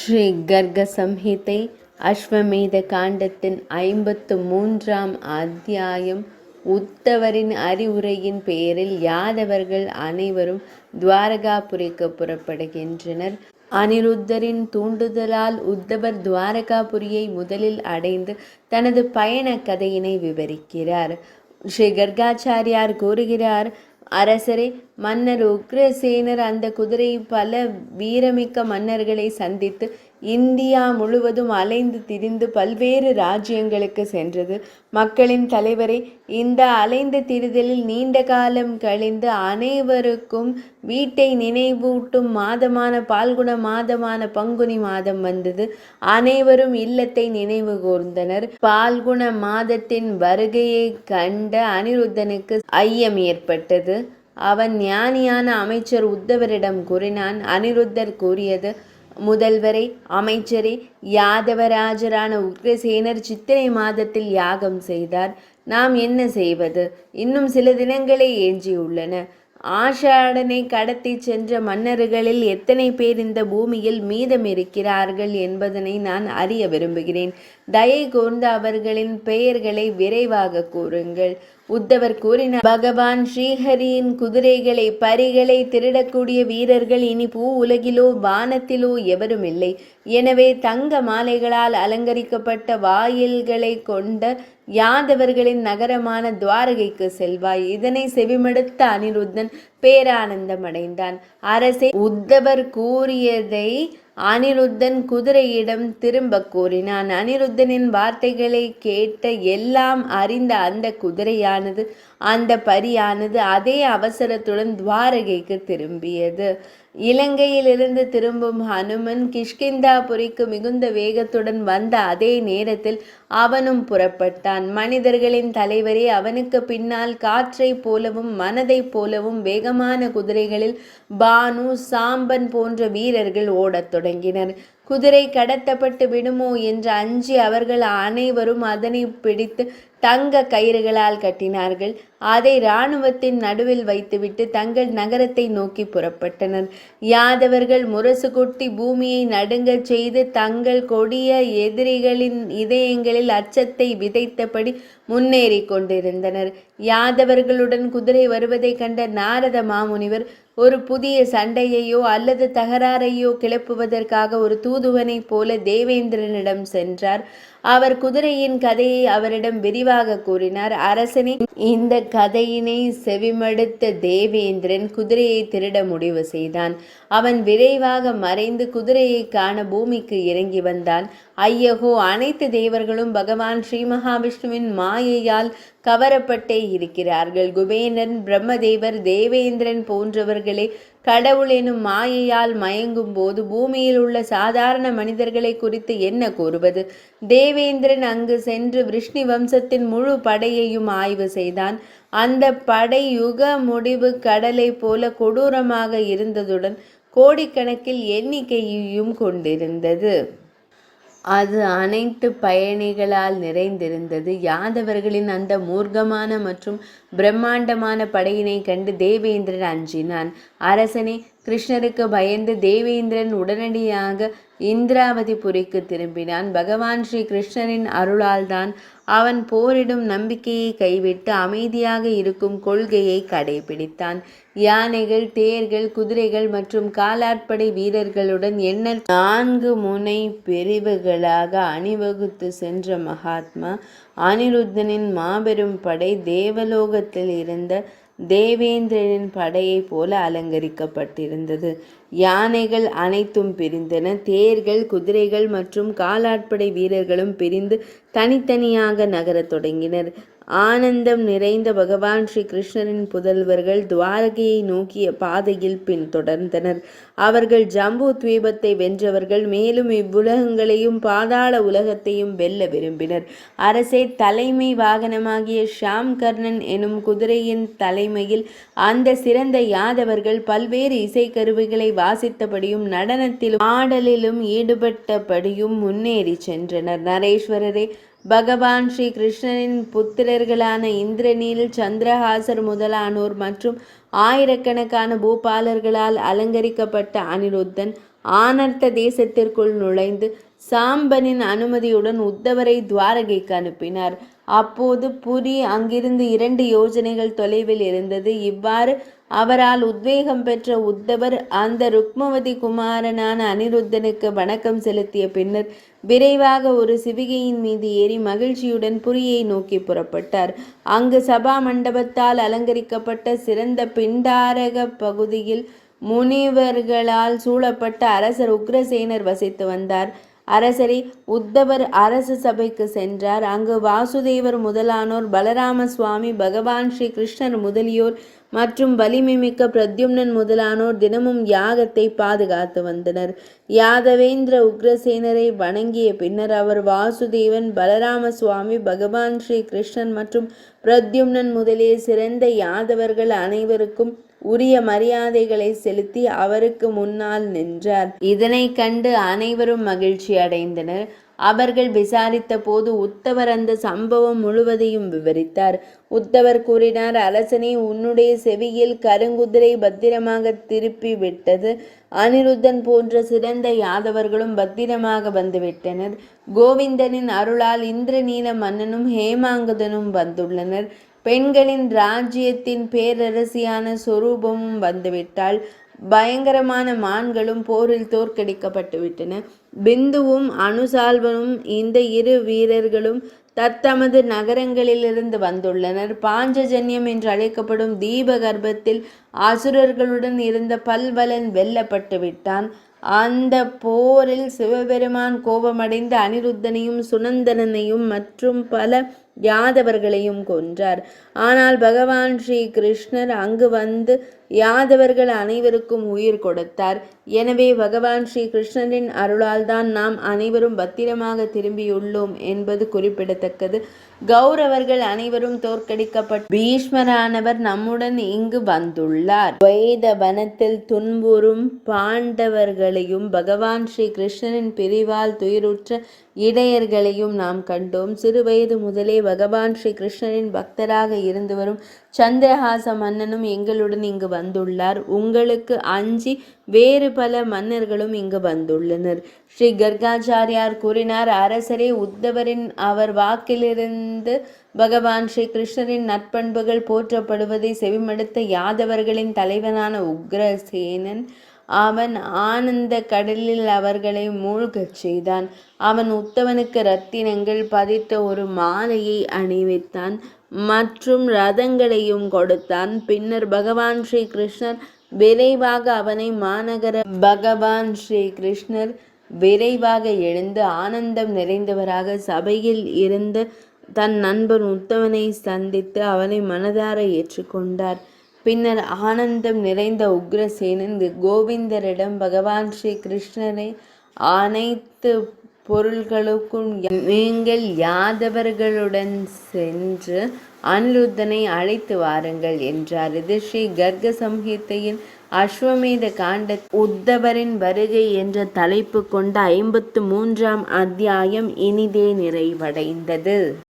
ஸ்ரீ கர்க சம்ஹிதை அஸ்வமேத காண்டத்தின் 53ஆம் அத்தியாயம். உத்தவரின் அறிவுரையின் பெயரில் யாதவர்கள் அனைவரும் துவாரகாபுரிக்கு புறப்படுகின்றனர். அனிருத்தரின் தூண்டுதலால் உத்தவர் துவாரகாபுரியை முதலில் அடைந்து தனது பயண கதையினை விவரிக்கிறார். ஸ்ரீ கர்காச்சாரியார் கூறுகிறார், அரசரே, மன்னர் உக்ரசேனர் அந்த குதிரை பல வீரமிக்க மன்னர்களை சந்தித்து இந்தியா முழுவதும் அலைந்து திரிந்து பல்வேறு ராஜ்யங்களுக்கு சென்றது. மக்களின் தலைவரே, இந்த அலைந்து திரிதலில் நீண்ட காலம் கழிந்து அனைவருக்கும் வீட்டை நினைவூட்டும் மாதமான பால்குண மாதமான பங்குனி மாதம் வந்தது. அனைவரும் இல்லத்தை நினைவு கூர்ந்தனர். பால்குண மாதத்தின் வருகையை கண்ட அனிருத்தனுக்கு ஐயம் ஏற்பட்டது. அவன் ஞானியான அமைச்சர் உத்தவரிடம் கூறினான். அனிருத்தர் கூறியது, முதல்வரே, அமைச்சரே, யாதவராஜரான உக்ரசேனர் சித்திரை மாதத்தில் யாகம் செய்தார். நாம் என்ன செய்வது? இன்னும் சில தினங்களே எஞ்சியுள்ளன. ஆஷாடனை கடத்தி சென்ற மன்னர்களில் எத்தனை பேர் இந்த பூமியில் மீதம் இருக்கிறார்கள் என்பதனை நான் அறிய விரும்புகிறேன். தயை கூர்ந்து அவர்களின் பெயர்களை விரைவாக கூறுங்கள். உத்தவர் கூறினார், பகவான் ஸ்ரீஹரியின் குதிரைகளை பரிகளை திருடக்கூடிய வீரர்கள் இனி பூ உலகிலோ வானத்திலோ எவரும் இல்லை. எனவே தங்க மாலைகளால் அலங்கரிக்கப்பட்ட வாயில்களை கொண்ட யாதவர்களின் நகரமான துவாரகைக்கு செல்வாய். இதனை செவிமடுத்த அனிருத்தன் பேரானந்தம் அடைந்தான். அரசே, உத்தவர் கூறியதை அனிருத்தன் குதிரையிடம் திரும்ப கூறினான். அனிருத்தனின் வார்த்தைகளை கேட்ட எல்லாம் அறிந்த அந்த குதிரையானது, அந்த பரியானது அதே அவசரத்துடன் துவாரகைக்கு திரும்பியது. இலங்கையிலிருந்து திரும்பும் ஹனுமன் கிஷ்கிந்தாபுரிக்கு மிகுந்த வேகத்துடன் வந்த அதே நேரத்தில் அவனும் புறப்பட்டான். மனிதர்களின் தலைவரே, அவனுக்கு பின்னால் காற்றை போலவும் மனதைப் போலவும் வேகமான குதிரைகளில் பானு, சாம்பன் போன்ற வீரர்கள் ஓடத் தொடங்கினர். குதிரை கடத்தப்பட்டு விடுமோ என்று அஞ்சி அவர்கள் அனைவரும் அதனை பிடித்து தங்க கயிறுகளால் கட்டினார்கள். அதை இராணுவத்தின் நடுவில் வைத்துவிட்டு தங்கள் நகரத்தை நோக்கி புறப்பட்டனர். யாதவர்கள் முரசு கொட்டி பூமியை நடுங்கச் செய்து தங்கள் கொடிய எதிரிகளின் இதயங்களில் அச்சத்தை விதைத்தபடி முன்னேறி கொண்டிருந்தனர். யாதவர்களுடன் குதிரை வருவதை கண்ட நாரத மாமுனிவர் ஒரு புதிய சண்டையையோ அல்லது தகராறையோ கிளப்புவதற்காக ஒரு தூதுவனைப் போல தேவேந்திரனிடம் சென்றார். அவர் குதிரையின் கதையை அவரிடம் விரிவாக கூறினார். அரசனே, இந்த கதையினை செவிமடுத்த தேவேந்திரன் குதிரையை திருட முடிவு செய்தான். அவன் விரைவாக மறைந்து குதிரையை காண பூமிக்கு இறங்கி வந்தான். ஐயகோ, அனைத்து தேவர்களும் பகவான் ஸ்ரீ மகாவிஷ்ணுவின் மாயையால் கவரப்பட்டே இருக்கிறார்கள். குபேரன், பிரம்மதேவர், தேவேந்திரன் போன்றவர்களே கடவுள் எனும் மாயையால் மயங்கும் போது பூமியில் உள்ள சாதாரண மனிதர்களை குறித்து என்ன கூறுவது? தேவேந்திரன் அங்கு சென்று விஷ்ணு வம்சத்தின் முழு படையையும் ஆய்வு செய்தான். அந்த படை யுக முடிவு கடலை போல கொடூரமாக இருந்ததுடன் கோடிக்கணக்கில் எண்ணிக்கையையும் கொண்டிருந்தது. அது அனைத்து பயணிகளால் நிறைந்திருந்தது. யாதவர்களின் அந்த மூர்க்கமான மற்றும் பிரம்மாண்டமான படையினை கண்டு தேவேந்திரன் அஞ்சினான். அரசனே, கிருஷ்ணருக்கு பயந்து தேவேந்திரன் உடனடியாக இந்திராவதிபுரிக்கு திரும்பினான். பகவான் ஸ்ரீ கிருஷ்ணரின் அருளால்தான் அவன் போரிடும் நம்பிக்கையை கைவிட்டு அமைதியாக இருக்கும் கொள்கையை கடைபிடித்தான். யானைகள், தேர்கள், குதிரைகள் மற்றும் காலாட்படை வீரர்களுடன் 4 முனை பிரிவுகளாக அணிவகுத்து சென்ற மகாத்மா அனிருத்தனின் மாபெரும் படை தேவலோகத்தில் இருந்த தேவேந்திரனின் படையைப் போல அலங்கரிக்கப்பட்டிருந்தது. யானைகள் அனைத்தும் பிரிந்தன. தேர்கள், குதிரைகள் மற்றும் காலாட்படை வீரர்களும் பிரிந்து தனித்தனியாக நகரத் தொடங்கினர். ஆனந்தம் நிறைந்த பகவான் ஸ்ரீ கிருஷ்ணரின் புதல்வர்கள் துவாரகையை நோக்கிய பாதையில் பின்தொடர்ந்தனர். அவர்கள் ஜம்பு துவீபத்தை வென்றவர்கள். மேலும் இவ்வுலகங்களையும் பாதாள உலகத்தையும் வெல்ல விரும்பினர். அரசே, தலைமை வாகனமாகிய ஷாம் கர்ணன் எனும் குதிரையின் தலைமையில் அந்த சிறந்த யாதவர்கள் பல்வேறு இசைக்கருவிகளை வாசித்தபடியும் நடனத்திலும் ஆடலிலும் ஈடுபட்டபடியும் முன்னேறி சென்றனர். நரேஸ்வரரே, பகவான் ஸ்ரீ கிருஷ்ணனின் புத்திரர்களான இந்திரநீல், சந்திரஹாசர் முதலானோர் மற்றும் ஆயிரக்கணக்கான பூபாலர்களால் அலங்கரிக்கப்பட்ட அனிருத்தன் ஆனர்த்த தேசத்திற்குள் நுழைந்து சாம்பனின் அனுமதியுடன் உத்தவரை துவாரகைக்கு அனுப்பினார். அப்போது புரி அங்கிருந்து 2 யோஜனைகள் தொலைவில் இருந்தது. இவ்வாறு அவரால் உத்வேகம் பெற்ற உத்தவர் அந்த ருக்மவதி குமாரனான அனிருத்தனுக்கு வணக்கம் செலுத்திய பின்னர் விரைவாக ஒரு சிவிகையின் மீது ஏறி மகிழ்ச்சியுடன் புரியை நோக்கி புறப்பட்டார். அங்கு சபா மண்டபத்தால் அலங்கரிக்கப்பட்ட சிறந்த பிண்டாரக பகுதியில் முனிவர்களால் சூழப்பட்ட அரசர் உக்ரசேனர் வசித்து வந்தார். அரசரை உத்தவர் அரச சபைக்கு சென்றார். அங்கு வாசுதேவர் முதலானோர், பலராம சுவாமி, பகவான் ஸ்ரீ கிருஷ்ணர் முதலியோர் மற்றும் வலிமைமிக்க பிரத்யும்னன் முதலானோர் தினமும் யாகத்தை பாதுகாத்து வந்தனர். யாதவேந்திர உக்ரசேனரை வணங்கிய பின்னர் அவர் வாசுதேவன், பலராம சுவாமி, பகவான் ஸ்ரீ கிருஷ்ணன் மற்றும் பிரத்யும்னன் முதலிய சிறந்த யாதவர்கள் அனைவருக்கும் உரிய மரியாதைகளை செலுத்தி அவருக்கு முன்னால் நின்றார். இதனை கண்டு அனைவரும் மகிழ்ச்சி அடைந்தனர். அவர்கள் விசாரித்த போது உத்தவர் அந்த சம்பவம் முழுவதையும் விவரித்தார். உத்தவர் கூறினார், அரசனே, உன்னுடைய செவியில் கருங்குதிரை பத்திரமாக திருப்பி விட்டது. அனிருத்தன் போன்ற சிறந்த யாதவர்களும் பத்திரமாக வந்துவிட்டனர். கோவிந்தனின் அருளால் இந்திரநீல மன்னனும் ஹேமாங்கதனும் வந்துள்ளனர். பெண்களின் ராஜ்யத்தின் பேரரசியான சொரூபமும் வந்துவிட்டாள். பயங்கரமான மான்களும் போரில் தோற்கடிக்கப்பட்டுவிட்டன. பிந்துவும் அனுசால்வனும் இந்த 2 வீரர்களும் தத்தமது நகரங்களிலிருந்து வந்துள்ளனர். பாஞ்சஜன்யம் என்று அழைக்கப்படும் தீபகர்ப்பத்தில் அசுரர்களுடன் இருந்த பல்வலன் வெல்லப்பட்டு விட்டான். அந்த போரில் சிவபெருமான் கோபமடைந்த அனிருத்தனையும் சுனந்தனனையும் மற்றும் பல யாதவர்களையும் கொன்றார். ஆனால் பகவான் ஸ்ரீ கிருஷ்ணர் அங்கு வந்து யாதவர்கள் அனைவருக்கும் உயிர் கொடுத்தார். எனவே பகவான் ஸ்ரீ கிருஷ்ணரின் அருளால் தான் நாம் அனைவரும் பத்திரமாக திரும்பியுள்ளோம் என்பது குறிப்பிடத்தக்கது. கௌரவர்கள் அனைவரும் தோற்கடிக்கப்பட்டு பீஷ்மரானவர் நம்முடன் இங்கு வந்துள்ளார். வேத வனத்தில் துன்புறும் பாண்டவர்களையும் பகவான் ஸ்ரீ கிருஷ்ணரின் பிரிவால் துயருற்ற இடையர்களையும் நாம் கண்டோம். சிறுவயது முதலே பகவான் ஸ்ரீ கிருஷ்ணரின் பக்தராக இருந்து வரும் சந்திரஹாச மன்னனும் எங்களுடன் இங்கு வந்துள்ளார். உங்களுக்கு அஞ்சி வேறு பல மன்னர்களும் இங்கு வந்துள்ளனர். ஸ்ரீ கர்காச்சாரியார் கூறினார், அரசரே, உத்தவரின் அவர் வாக்கிலிருந்து பகவான் ஸ்ரீ கிருஷ்ணரின் நற்பண்புகள் போற்றப்படுவதை செவிமடுத்த யாதவர்களின் தலைவனான உக்ரசேனன் அவன் ஆனந்த கடலில் அவர்களை மூழ்கச் செய்தான். அவன் உத்தவனுக்கு இரத்தினங்கள் பதித்த ஒரு மாலையை அணிவித்தான் மற்றும் ரதங்களையும் கொடுத்தான். பின்னர் பகவான் ஸ்ரீ கிருஷ்ணர் விரைவாக அவனை மாநகர பகவான் ஸ்ரீ கிருஷ்ணர் விரைவாக எழுந்து ஆனந்தம் நிறைந்தவராக சபையில் இருந்த தன் நண்பன் உத்தவனை சந்தித்து அவனை மனதார ஏற்றுக்கொண்டார். பின்னர் ஆனந்தம் நிறைந்த உக்ரசேனன் கோவிந்தரிடம் பகவான் ஸ்ரீ கிருஷ்ணரை அனைத்து பொருள்களுக்கும் நீங்கள் யாதவர்களுடன் சென்று அனிருத்தனை அழைத்து வாருங்கள் என்றார். இது ஸ்ரீ கர்க சம்ஹிதையின் அஸ்வமேத காண்ட உத்தவரின் வருகை என்ற தலைப்பு கொண்ட 53ஆம் அத்தியாயம் இனிதே நிறைவடைந்தது.